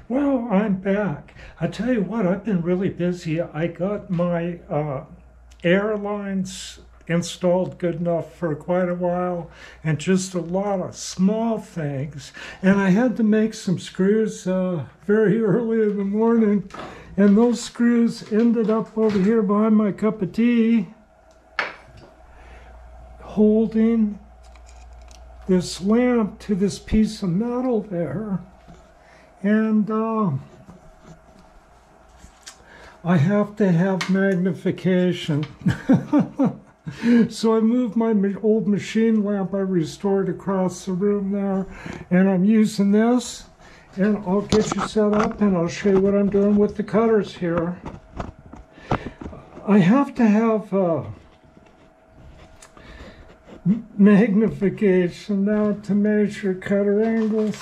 Well, I'm back. I tell you what, I've been really busy. I got my airlines installed good enough for quite a while, and just a lot of small things. And I had to make some screws very early in the morning, and those screws ended up over here behind my cup of tea, holding this lamp to this piece of metal there. And I have to have magnification. So I moved my old machine lamp I restored across the room there, and I'm using this, and I'll get you set up and I'll show you what I'm doing with the cutters here. I have to have magnification now to measure cutter angles.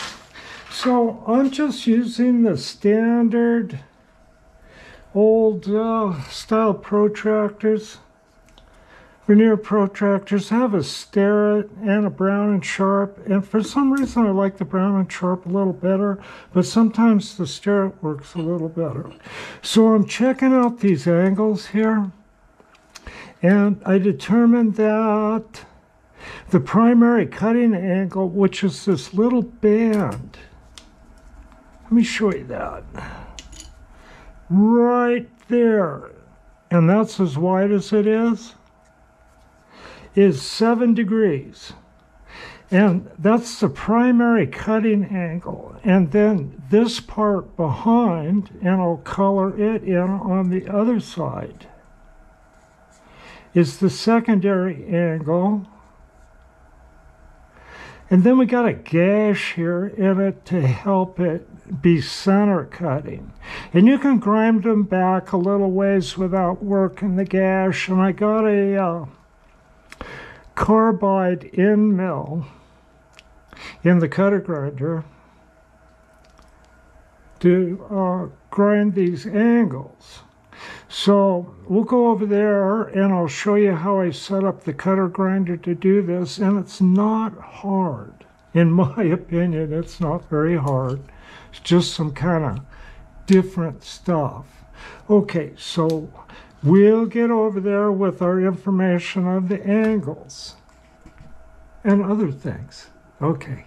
So I'm just using the standard old style protractors, vernier protractors. I have a Starrett and a Brown and Sharp, and for some reason I like the Brown and Sharp a little better, but sometimes the Starrett works a little better. So I'm checking out these angles here, and I determined that the primary cutting angle, which is this little band, let me show you that. Right there, and that's as wide as it is 7 degrees. And that's the primary cutting angle. And then this part behind, and I'll color it in on the other side, is the secondary angle. And then we got a gash here in it to help it be center cutting. And you can grind them back a little ways without working the gash. And I got a carbide Endmill in the cutter grinder to grind these angles. So we'll go over there and I'll show you how I set up the cutter grinder to do this, and it's not hard. In my opinion, it's not very hard. It's just some kind of different stuff. Okay, so we'll get over there with our information of the angles and other things. Okay.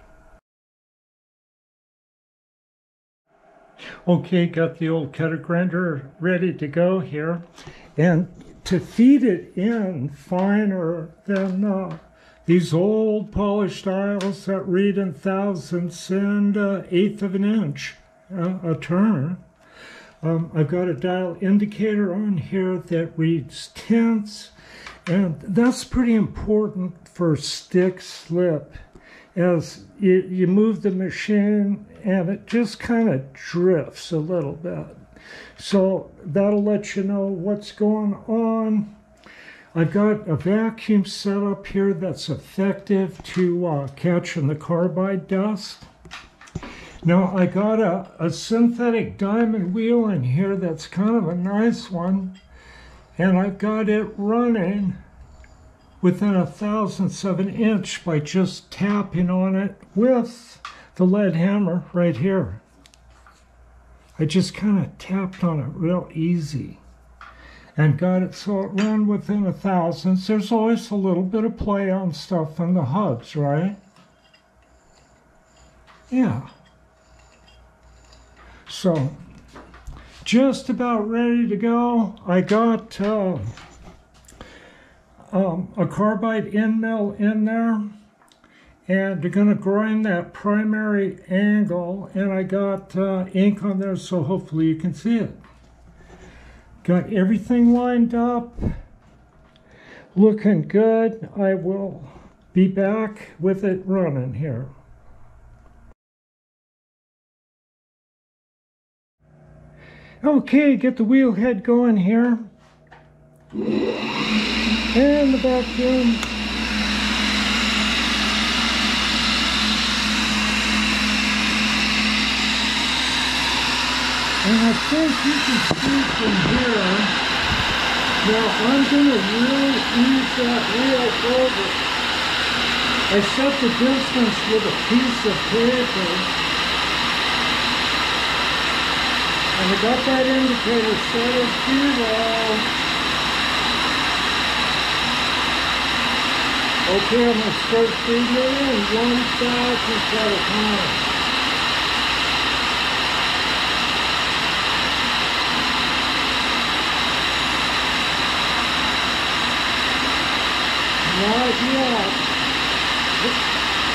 Okay, got the old cutter grinder ready to go here. And to feed it in finer than these old polished dials that read in thousandths and eighth of an inch a turn, I've got a dial indicator on here that reads tenths, and that's pretty important for stick slip. As you move the machine and it just kind of drifts a little bit. So that'll let you know what's going on. I've got a vacuum set up here that's effective to catching the carbide dust. Now I got a synthetic diamond wheel in here that's kind of a nice one, and I've got it running within a thousandth of an inch by just tapping on it with the lead hammer right here. I just kind of tapped on it real easy and got it so it ran within a thousandth. There's always a little bit of play on stuff in the hubs, right? Yeah. So just about ready to go. I got a carbide Endmill in there, and they're going to grind that primary angle, and I got ink on there so hopefully you can see it. Got everything lined up, looking good. I will be back with it running here. Okay, get the wheel head going here. And the vacuum. And I think you can see from here. Now I'm going to really ease that wheel over. I set the distance with a piece of paper. And we got that indicator set at 0. Okay, I'm going to start feeding it in 1,000 at a time. Not yet.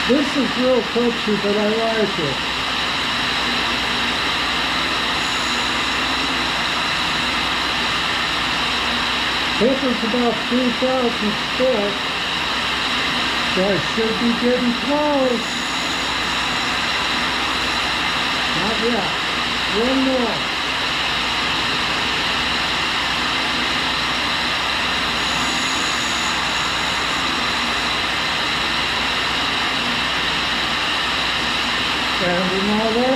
This is real touchy, but I like it. This is about 2,000 sticks, so I should be getting close. Not yet. One more. And another.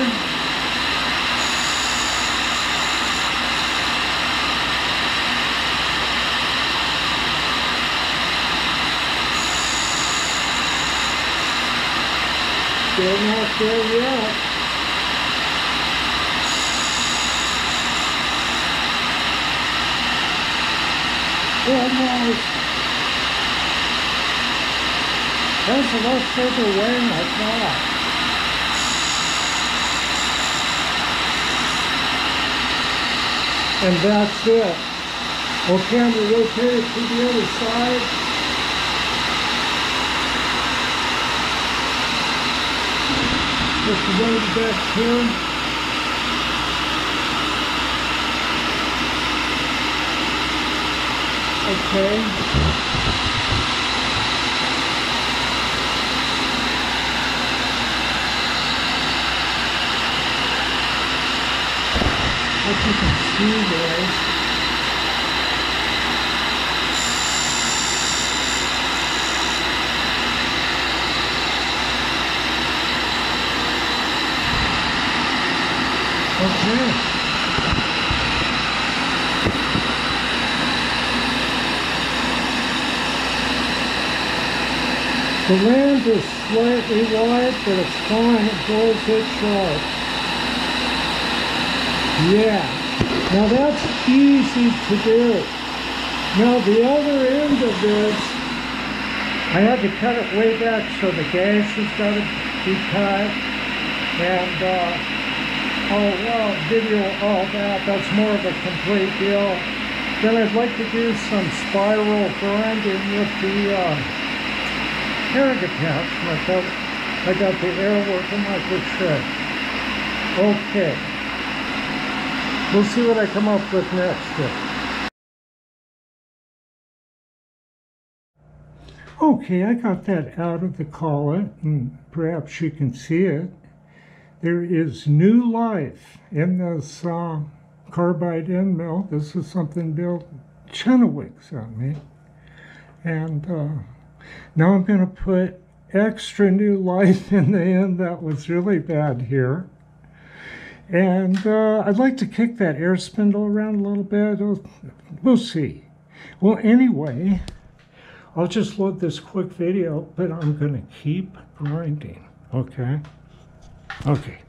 Still not there yet. Almost. That's a lot further away than I thought. And that's it. Okay, I'm going to rotate it to the other side. Just the way back here. Okay. Hope you can see this. Okay. The land is slightly wide, but it's fine. It blows it sharp. Yeah. Now that's easy to do. Now the other end of this, I had to cut it way back, so the gash has got to be cut. And I'll video all that. That's more of a complete deal. Then I'd like to do some spiral grinding with the herring attachment. I got the air working like it should. Okay. We'll see what I come up with next. Okay, I got that out of the collet, and perhaps you can see it. There is new life in this carbide Endmill. This is something Bill Chenoweth sent me. And now I'm going to put extra new life in the end that was really bad here. And I'd like to kick that air spindle around a little bit. We'll see. Well, anyway, I'll just load this quick video, but I'm going to keep grinding, okay? Okay.